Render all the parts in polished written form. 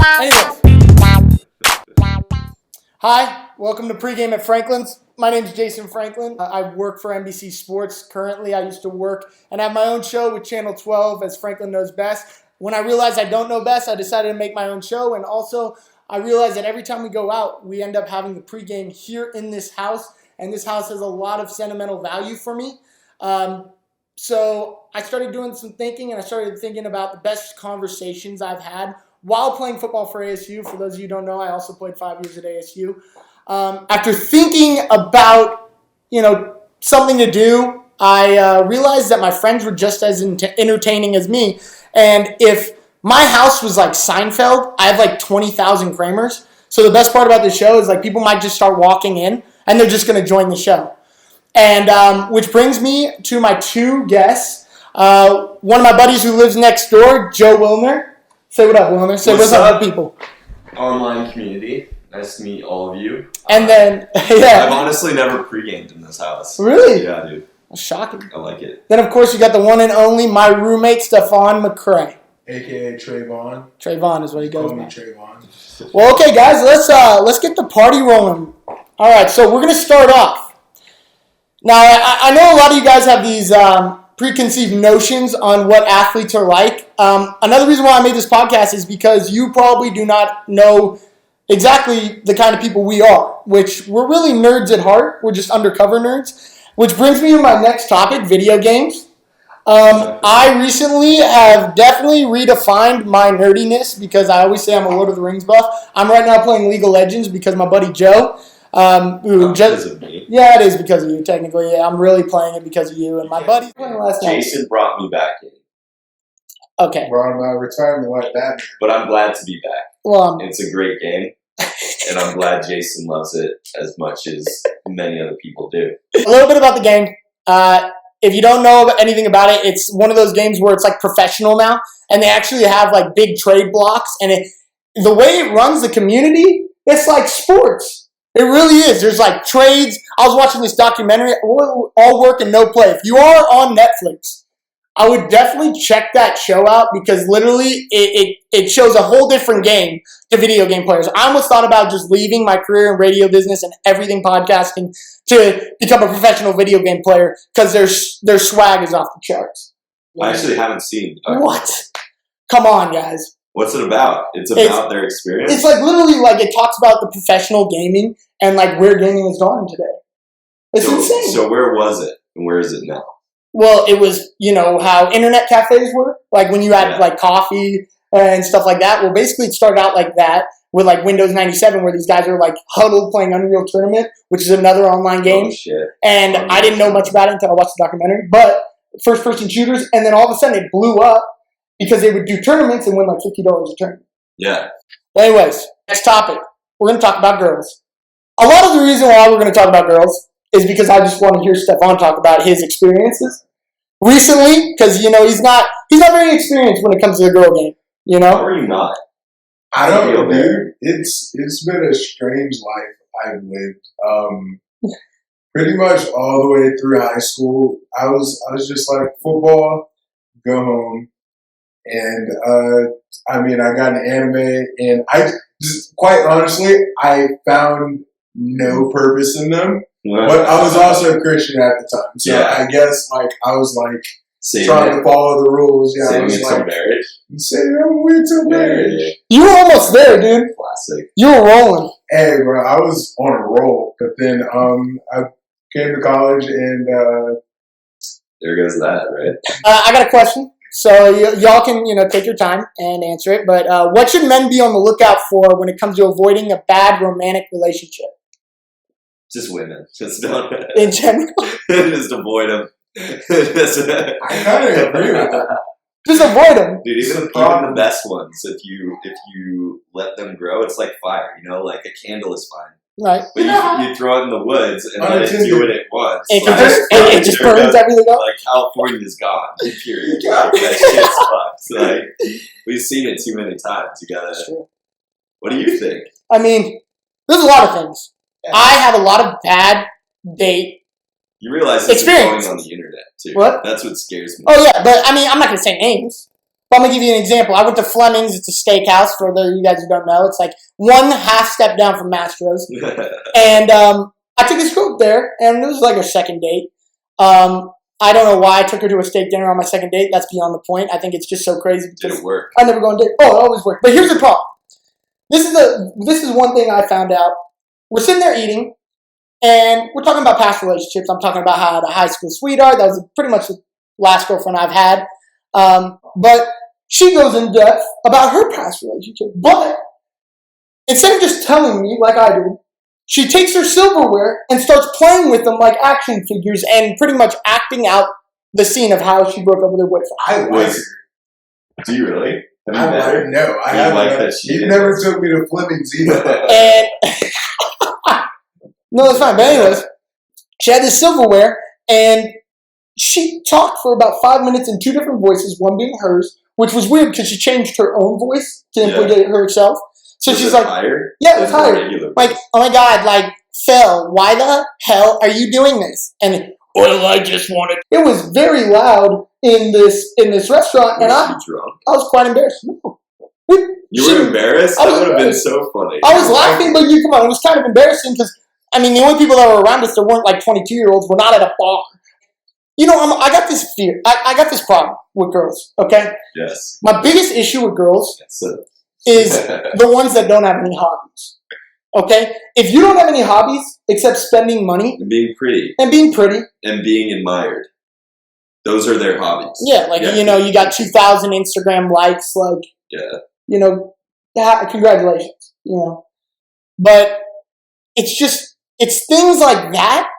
Anyways. Hi, welcome to Pregame at Franklin's. My name is Jason Franklin. I work for NBC Sports. Currently, I used to work and have my own show with Channel 12 as Franklin Knows Best. When I realized I don't know best, I decided to make my own show. And also, I realized that every time we go out, we end up having the pregame here in this house. And this house has a lot of sentimental value for me. So I started doing some thinking, and I started thinking about the best conversations I've had while playing football for ASU. For those of you who don't know, I also played 5 years at ASU. After thinking about, something to do, I realized that my friends were just as entertaining as me. And if my house was like Seinfeld, I have like 20,000 Kramers. So the best part about the show is like people might just start walking in and they're just going to join the show. And which brings me to my two guests. One of my buddies who lives next door, Joe Wilner. Say what up, Wilner. Say what's up to people. Online community. Nice to meet all of you. And then, yeah. I've honestly never pre-gamed in this house. Really? Yeah, dude. That's shocking. I like it. Then, of course, you got the one and only, my roommate, Stephon McCray. A.K.A. Trayvon. Trayvon is what he goes by. Call me Trayvon. Well, okay, guys, let's get the party rolling. All right, so we're going to start off. Now, I know a lot of you guys have these preconceived notions on what athletes are like. Another reason why I made this podcast is because you probably do not know exactly the kind of people we are, which we're really nerds at heart. We're just undercover nerds, which brings me to my next topic, video games. I recently have definitely redefined my nerdiness because I always say I'm a Lord of the Rings buff. I'm right now playing League of Legends because my buddy Joe, Because of me. Yeah, it is because of you, technically. Yeah, I'm really playing it because of you. And my buddy's playing last night. Jason brought me back in. Okay. Brought him out of retirement like that. But I'm glad to be back. Well, It's a great game. And I'm glad Jason loves it as much as many other people do. a little bit about the game. If you don't know anything about it, it's one of those games where it's like professional now. And they actually have like big trade blocks. And the way it runs the community, it's like sports. It really is. There's like trades. I was watching this documentary, All Work and No Play. If you are on Netflix, I would definitely check that show out because literally it shows a whole different game to video game players. I almost thought about just leaving my career in radio business and everything podcasting to become a professional video game player because their swag is off the charts. I actually haven't seen it. What? Come on, guys. What's it about? It's about their experience? It's like literally like it talks about the professional gaming and like where gaming has gone today. It's insane. So where was it and where is it now? Well, it was, how internet cafes were, like when you had like coffee and stuff like that. Well, basically it started out like that with like Windows 97 where these guys are like huddled playing Unreal Tournament, which is another online game. Oh, shit. And I didn't know much about it until I watched the documentary, but first-person shooters, and then all of a sudden it blew up because they would do tournaments and win like $50 a tournament. Yeah. Well, anyways, next topic. We're going to talk about girls. A lot of the reason why we're going to talk about girls is because I just want to hear Stephon talk about his experiences recently, because he's not very experienced when it comes to the girl game. How are you not? I don't know, dude. It's been a strange life I've lived. Pretty much all the way through high school, I was just like football, go home, and I got an anime, and I just quite honestly I found no purpose in them. But I was also a Christian at the time, so I guess I was trying to follow the rules. Yeah, saving I was it till marriage. Saving it till marriage. You were almost there, dude. Classic. You were rolling. Hey, bro, I was on a roll, but then I came to college and there goes that, right? I got a question. So y'all can take your time and answer it. But what should men be on the lookout for when it comes to avoiding a bad romantic relationship? Just women. Just don't. In general? Just avoid them. I kind of agree with that. Just avoid them. Dude, even the best ones, if you let them grow, it's like fire, like a candle is fine. Right. But you throw it in the woods and let it do it at once. It just burns everything up. Like California's gone. Period. Like, that shit's fucked. Like, we've seen it too many times. You gotta. What do you think? I mean, there's a lot of things. Yeah. I have a lot of bad date. You realize it's going on the internet too. What? That's what scares me. Oh yeah, but I mean, I'm not gonna say names. But I'm going to give you an example. I went to Fleming's. It's a steakhouse for you guys who don't know. It's like one half step down from Mastro's. And I took this girl there, and it was like her second date. I don't know why I took her to a steak dinner on my second date. That's beyond the point. I think it's just so crazy. Did it work? I never go on date. Oh, it always works. But here's the problem. This is one thing I found out. We're sitting there eating, and we're talking about past relationships. I'm talking about how I had a high school sweetheart. That was pretty much the last girlfriend I've had. But she goes in depth about her past relationship. But instead of just telling me like I did, she takes her silverware and starts playing with them like action figures and pretty much acting out the scene of how she broke up with her boyfriend. I like her. Do you really? No, I haven't. Like that She never took me to Fleming's either. And no, that's fine. But anyways, she had this silverware, and she talked for about 5 minutes in 2 different voices, one being hers, which was weird because she changed her own voice to implicate herself. So was she's it like, higher? yeah, it was higher. Like, oh my God, like, Phil, why the hell are you doing this? And, well, I just wanted. It was very loud in this restaurant, and I was quite embarrassed. No. You were embarrassed? That would have been so funny. I was laughing, but come on, it was kind of embarrassing because, I mean, the only people that were around us that weren't like 22-year-olds were not at a bar. You know, I got this fear. I got this problem with girls, okay? Yes. My biggest issue with girls is the ones that don't have any hobbies, okay? If you don't have any hobbies except spending money. And being pretty. And being admired. Those are their hobbies. Yeah, like, you know, you got 2,000 Instagram likes, like, you know, congratulations, you know. But it's things like that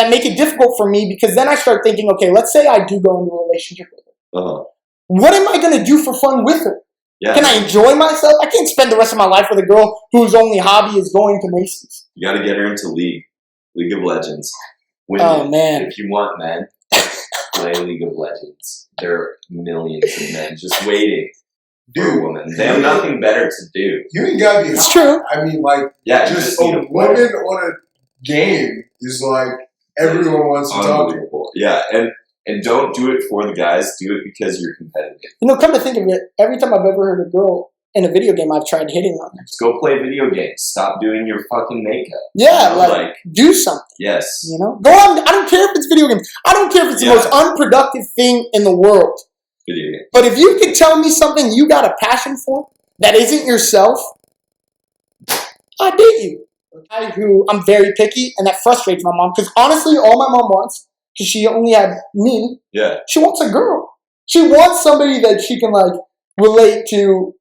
make it difficult for me because then I start thinking, okay, let's say I do go into a relationship with her. Uh-huh. What am I going to do for fun with her? Yeah. Can I enjoy myself? I can't spend the rest of my life with a girl whose only hobby is going to Macy's. You got to get her into League of Legends. Women, oh, man. If you want men, play League of Legends. There are millions of men just waiting for a woman. They have nothing better to do. You ain't got to be. It's true. I mean, like, just a woman on a game is like everyone wants to talk to. Yeah, and don't do it for the guys. Do it because you're competitive. You know, come to think of it, every time I've ever heard a girl in a video game, I've tried hitting on her. Just go play video games. Stop doing your fucking makeup. Yeah, you know, like do something. Yes. You know, go on. I don't care if it's video games. I don't care if it's the most unproductive thing in the world. Video games. But if you can tell me something you got a passion for that isn't yourself, I dig you. I'm very picky, and that frustrates my mom because honestly, all my mom wants, because she only had me. Yeah. She wants a girl. She wants somebody that she can like relate to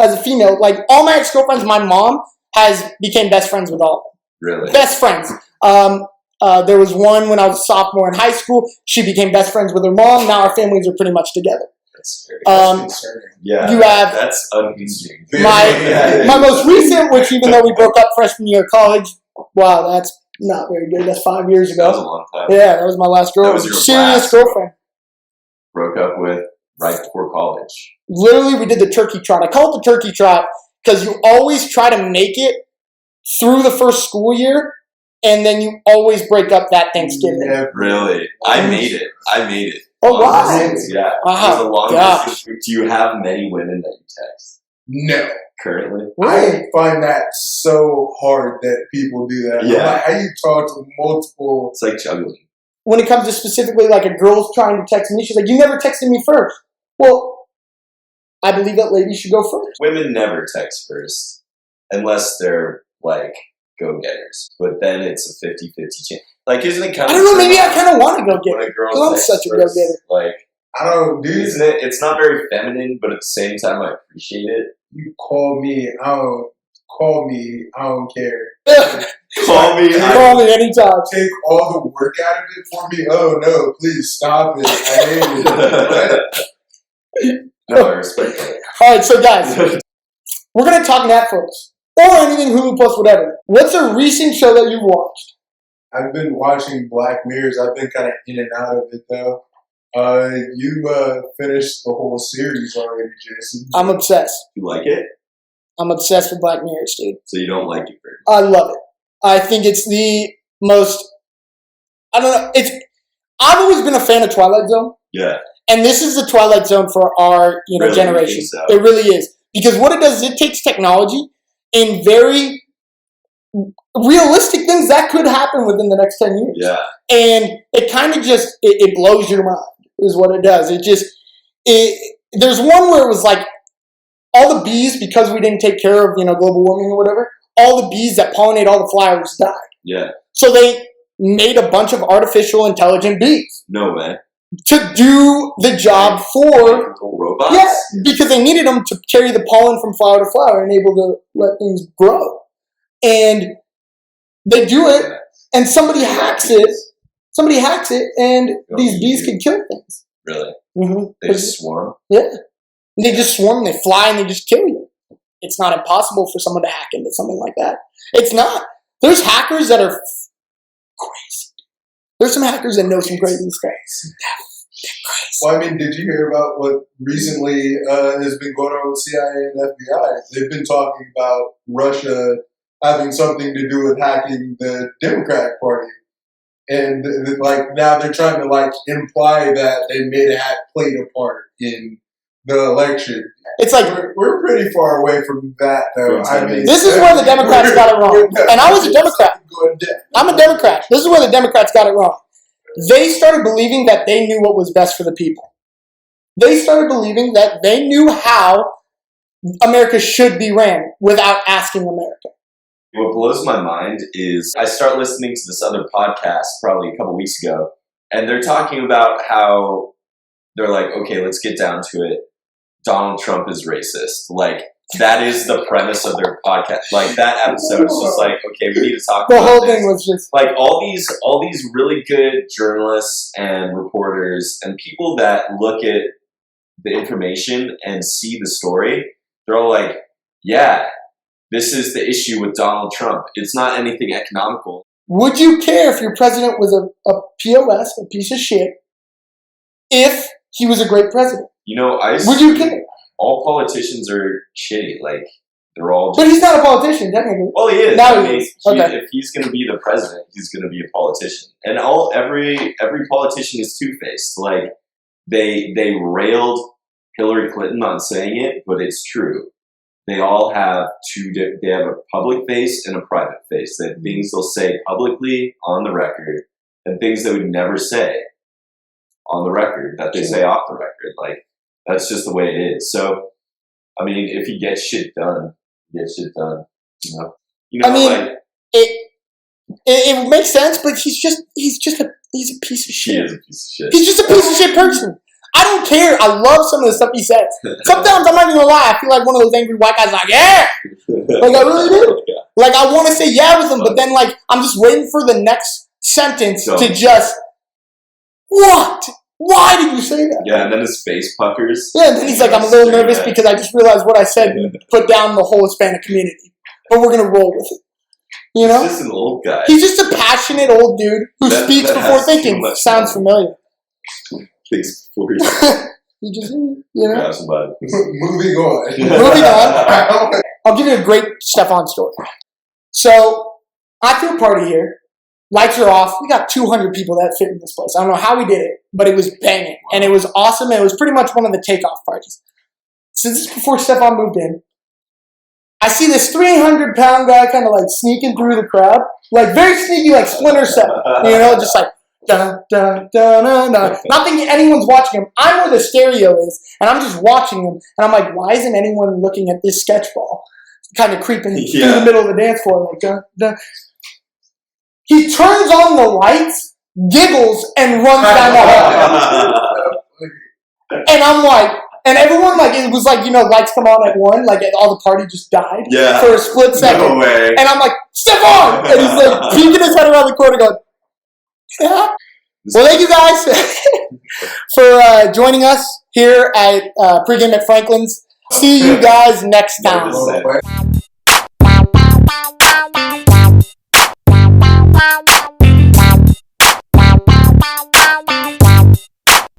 as a female. Like all my ex-girlfriends, my mom became best friends with all of them. Really? Best friends. There was one when I was a sophomore in high school. She became best friends with her mom. Now our families are pretty much together. That's very concerning. Yeah. You have that's unhinging. My most recent, which even though we broke up freshman year of college, wow, that's not very good. That's 5 years ago. That was a long time. Yeah, that was my last girl. That was your serious girlfriend. Broke up with right before college. Literally, we did the turkey trot. I call it the turkey trot because you always try to make it through the first school year, and then you always break up that Thanksgiving. Yeah, really? I made it. Oh, wow. Yeah. Wow. It was a long distance. Do you have many women that you text? No. Currently? I find that so hard that people do that. Yeah. Like, how you talk to multiple... It's like juggling. When it comes to specifically like a girl's trying to text me, she's like, you never texted me first. Well, I believe that ladies should go first. Women never text first unless they're like go-getters. But then it's a 50-50 chance. Like, isn't it kind of... I don't know, maybe I kind of want to go get it. I'm such a go-getter. Like, I don't do isn't it? It's not very feminine, but at the same time, I appreciate it. You call me, I don't care. Call me anytime. Take all the work out of it for me. Oh no, please stop it. I hate it. No, I respect that. All right, so guys, we're gonna talk Netflix or anything Hulu Plus, whatever. What's a recent show that you've watched? I've been watching Black Mirrors. I've been kind of in and out of it though. You finished the whole series already, Jason. I'm obsessed. You like it? I'm obsessed with Black Mirrors, dude. So you don't like it very much? I love it. I think it's the most... I don't know. I've always been a fan of Twilight Zone. Yeah. And this is the twilight zone for our Really? You generation. think so? It really is. Because what it does is it takes technology and very realistic things that could happen within the next 10 years. Yeah. And it kind of just, it blows your mind is what it does. There's one where it was like all the bees, because we didn't take care of, global warming or whatever, all the bees that pollinate all the flowers died. Yeah. So they made a bunch of artificial intelligent bees No way. to do the job for, Robots? yeah, because they needed them to carry the pollen from flower to flower and able to let things grow. And they do it, and somebody hacks it, and these bees can kill things. Really? Mm-hmm. They just swarm? Yeah. They just swarm, they fly, and they just kill you. It's not impossible for someone to hack into something like that. It's not. There's hackers that are crazy. There's some hackers that know some crazy stuff. Well, did you hear about what recently has been going on with CIA and FBI? They've been talking about Russia having something to do with hacking the Democratic Party. And now they're trying to imply that they may have played a part in the election. It's like, we're pretty far away from that, though. this is where the Democrats got it wrong. And I was a Democrat. I'm a Democrat. This is where the Democrats got it wrong. They started believing that they knew what was best for the people. They started believing that they knew how America should be ran without asking America. What blows my mind is I start listening to this other podcast probably a couple weeks ago, and they're talking about how they're like, okay, let's get down to it. Donald Trump is racist. That is the premise of their podcast. That episode is just okay, we need to talk The about whole this. thing was just all these really good journalists and reporters and people that look at the information and see the story, they're all like, yeah, this is the issue with Donald Trump. It's not anything economical. Would you care if your president was a POS, a piece of shit, if he was a great president? Would you care? All politicians are shitty. They're all just... But he's not a politician, technically. Well, he is. Now he is. Okay. If he's going to be the president, he's going to be a politician. And every politician is two-faced. They railed Hillary Clinton on saying it, but it's true. They all have they have a public face and a private face. They have things they'll say publicly on the record and things they would never say on the record that they say off the record. That's just the way it is. So, if he gets shit done, he gets shit done. It makes sense, but he's a piece of shit. He is a piece of shit. He's just a piece of shit person. I don't care. I love some of the stuff he says. Sometimes, I'm not even gonna lie, I feel like one of those angry white guys yeah! I really do. I want to say yeah with him, but then, I'm just waiting for the next sentence to just, what? Why did you say that? Yeah, and then his face puckers. Yeah, and then he's like, I'm a little nervous because I just realized what I said put down the whole Hispanic community. But we're going to roll with it. He's just an old guy. He's just a passionate old dude who speaks before thinking. Sounds familiar. Thinks before he just, grab somebody. Moving on. Moving on. I'll give you a great Stefan story. So, I threw a party here. Lights are off. We got 200 people that fit in this place. I don't know how we did it, but it was banging. And it was awesome. And it was pretty much one of the takeoff parties. So this is before Stefan moved in. I see this 300-pound guy kind of sneaking through the crowd. Very sneaky, Splinter Cell. Just dun, dun, dun, dun, dun. Not thinking anyone's watching him. I'm where the stereo is, and I'm just watching him. And I'm like, why isn't anyone looking at this sketch ball? Kind of creeping through the middle of the dance floor. Dun, dun. He turns on the lights, giggles, and runs down the hall. And I'm like, and everyone, it was lights come on at 1, all the party just died for a split second. No way. And I'm like, Stefan! And he's peeking his head around the corner going, yeah. Well, thank you guys for joining us here at Pregame at Franklin's. See you guys next time.